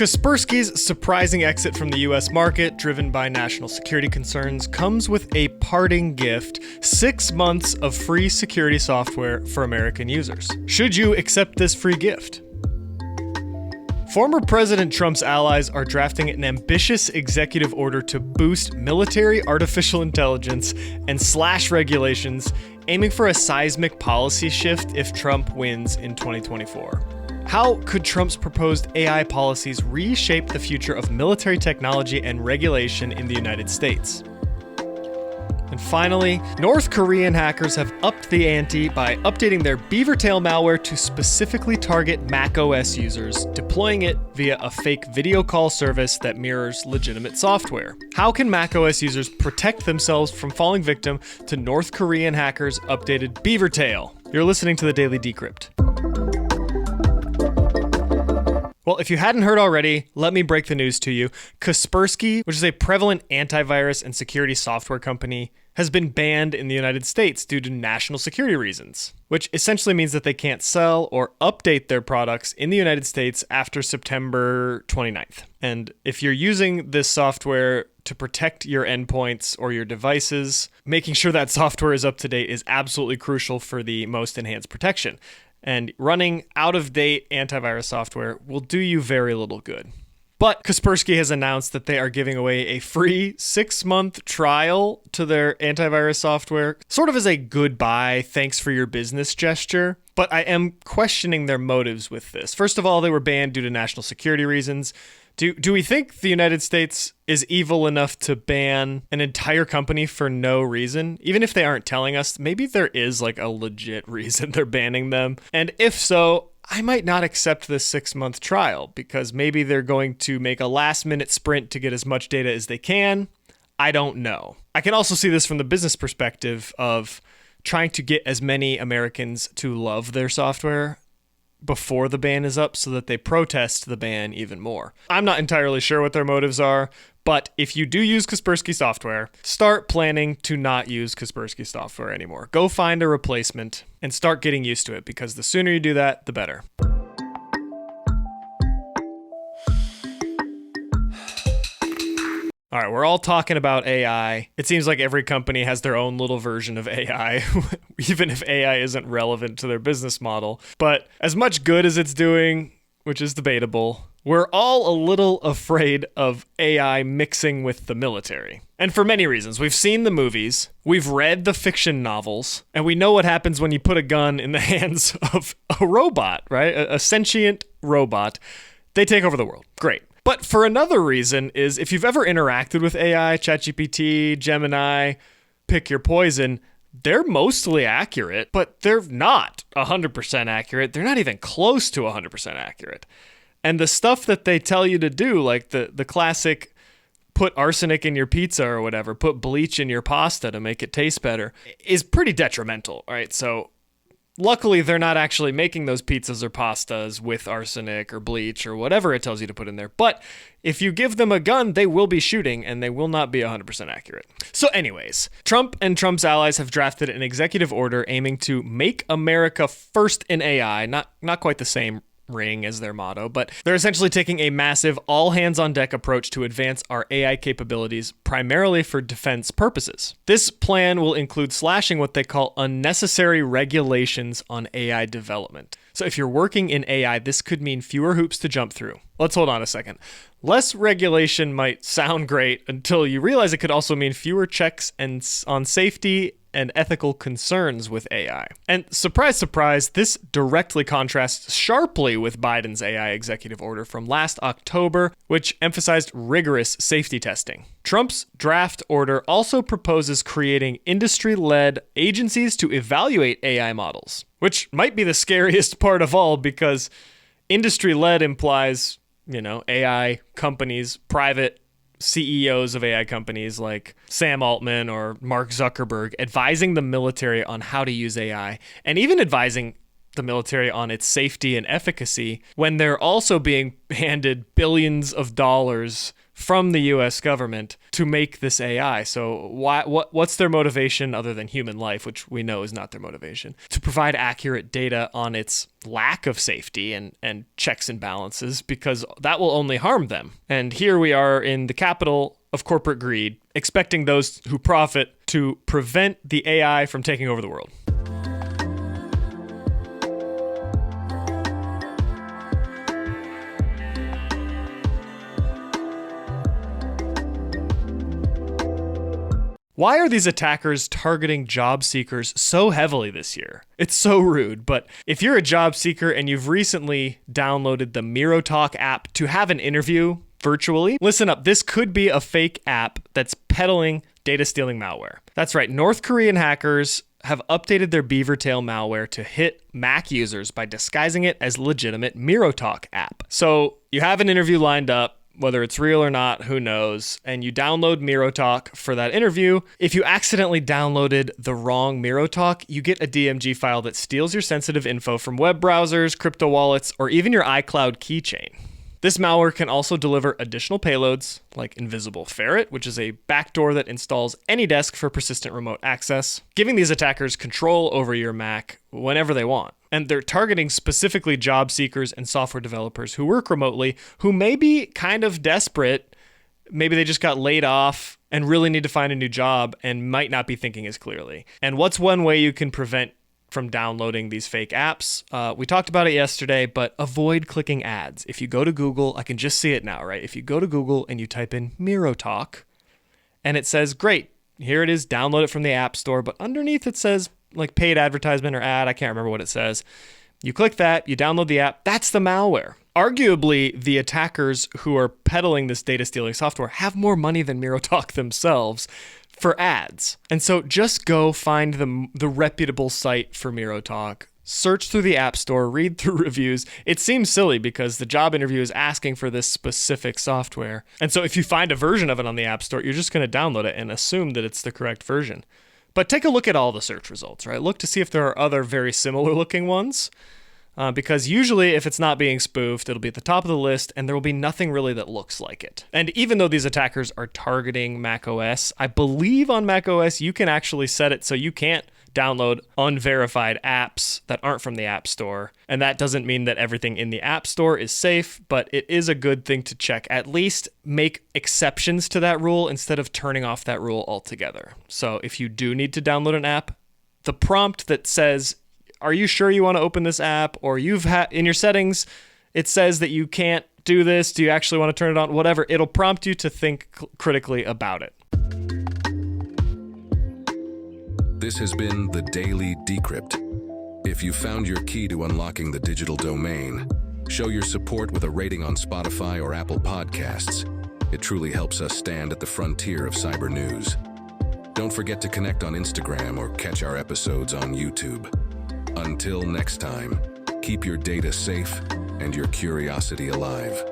Kaspersky's surprising exit from the US market, driven by national security concerns, comes with a parting gift: 6 months of free security software for American users. Should you accept this free gift? Former President Trump's allies are drafting an ambitious executive order to boost military artificial intelligence and slash regulations, aiming for a seismic policy shift if Trump wins in 2024. How could Trump's proposed AI policies reshape the future of military technology and regulation in the United States? And finally, North Korean hackers have upped the ante by updating their BeaverTail malware to specifically target macOS users, deploying it via a fake video call service that mirrors legitimate software. How can macOS users protect themselves from falling victim to North Korean hackers' updated BeaverTail? You're listening to the Daily Decrypt. Well, if you hadn't heard already, let me break the news to you. Kaspersky, which is a prevalent antivirus and security software company, has been banned in the United States due to national security reasons, which essentially means that they can't sell or update their products in the United States after September 29th. And if you're using this software to protect your endpoints or your devices, making sure that software is up to date is absolutely crucial for the most enhanced protection. And running out-of-date antivirus software will do you very little good. But Kaspersky has announced that they are giving away a free 6-month trial to their antivirus software, sort of as a goodbye, thanks for your business gesture. But I am questioning their motives with this. First of all, they were banned due to national security reasons. Do we think the United States is evil enough to ban an entire company for no reason? Even if they aren't telling us, maybe there is like a legit reason they're banning them. And if so, I might not accept this 6-month trial because maybe they're going to make a last-minute sprint to get as much data as they can. I don't know. I can also see this from the business perspective of trying to get as many Americans to love their software before the ban is up so that they protest the ban even more. I'm not entirely sure what their motives are, but if you do use Kaspersky software, start planning to not use Kaspersky software anymore. Go find a replacement and start getting used to it, because the sooner you do that, the better. All right, we're all talking about AI. It seems like every company has their own little version of AI, even if AI isn't relevant to their business model. But as much good as it's doing, which is debatable, we're all a little afraid of AI mixing with the military. And for many reasons. We've seen the movies, we've read the fiction novels, and we know what happens when you put a gun in the hands of a robot, right? A sentient robot. They take over the world. Great. But for another reason is, if you've ever interacted with AI, ChatGPT, Gemini, pick your poison, they're mostly accurate, but they're not 100% accurate. They're not even close to 100% accurate. And the stuff that they tell you to do, like the classic put arsenic in your pizza or whatever, put bleach in your pasta to make it taste better, is pretty detrimental, right? So luckily, they're not actually making those pizzas or pastas with arsenic or bleach or whatever it tells you to put in there. But if you give them a gun, they will be shooting, and they will not be 100% accurate. So anyways, Trump and Trump's allies have drafted an executive order aiming to make America first in AI. Not quite the same ring as their motto, but they're essentially taking a massive all-hands-on-deck approach to advance our AI capabilities, primarily for defense purposes. This plan will include slashing what they call unnecessary regulations on AI development. So if you're working in AI, this could mean fewer hoops to jump through. Let's hold on a second. Less regulation might sound great until you realize it could also mean fewer checks on safety and ethical concerns with AI. And surprise, surprise, this directly contrasts sharply with Biden's AI executive order from last October, which emphasized rigorous safety testing. Trump's draft order also proposes creating industry-led agencies to evaluate AI models, which might be the scariest part of all, because industry-led implies, AI companies, private CEOs of AI companies like Sam Altman or Mark Zuckerberg advising the military on how to use AI, and even advising the military on its safety and efficacy, when they're also being handed billions of dollars from the US government to make this AI. So what's their motivation other than human life, which we know is not their motivation? To provide accurate data on its lack of safety and checks and balances, because that will only harm them. And here we are in the capital of corporate greed, expecting those who profit to prevent the AI from taking over the world. Why are these attackers targeting job seekers so heavily this year? It's so rude, but if you're a job seeker and you've recently downloaded the MiroTalk app to have an interview virtually, listen up, this could be a fake app that's peddling data stealing malware. That's right, North Korean hackers have updated their BeaverTail malware to hit Mac users by disguising it as legitimate MiroTalk app. So you have an interview lined up, whether it's real or not, who knows, and you download MiroTalk for that interview. If you accidentally downloaded the wrong MiroTalk, you get a DMG file that steals your sensitive info from web browsers, crypto wallets, or even your iCloud keychain. This malware can also deliver additional payloads like Invisible Ferret, which is a backdoor that installs AnyDesk for persistent remote access, giving these attackers control over your Mac whenever they want. And they're targeting specifically job seekers and software developers who work remotely, who may be kind of desperate. Maybe they just got laid off and really need to find a new job and might not be thinking as clearly. And what's one way you can prevent from downloading these fake apps? We talked about it yesterday, but avoid clicking ads. If you go to Google, I can just see it now, right? If you go to Google and you type in MiroTalk, and it says, great, here it is, download it from the App Store, but underneath it says, like paid advertisement or ad, I can't remember what it says. You click that, you download the app, that's the malware. Arguably, the attackers who are peddling this data stealing software have more money than MiroTalk themselves for ads. And so just go find the reputable site for MiroTalk, search through the App Store, read through reviews. It seems silly because the job interview is asking for this specific software. And so if you find a version of it on the App Store, you're just going to download it and assume that it's the correct version. But take a look at all the search results, right? Look to see if there are other very similar looking ones. Because usually if it's not being spoofed, it'll be at the top of the list and there will be nothing really that looks like it. And even though these attackers are targeting macOS, I believe on macOS you can actually set it so you can't download unverified apps that aren't from the App Store. And that doesn't mean that everything in the App Store is safe, but it is a good thing to check. At least make exceptions to that rule instead of turning off that rule altogether. So if you do need to download an app, the prompt that says, are you sure you want to open this app? Or you've had in your settings, it says that you can't do this. Do you actually want to turn it on? Whatever. It'll prompt you to think critically about it. This has been the Daily Decrypt. If you found your key to unlocking the digital domain, show your support with a rating on Spotify or Apple Podcasts. It truly helps us stand at the frontier of cyber news. Don't forget to connect on Instagram or catch our episodes on YouTube. Until next time, keep your data safe and your curiosity alive.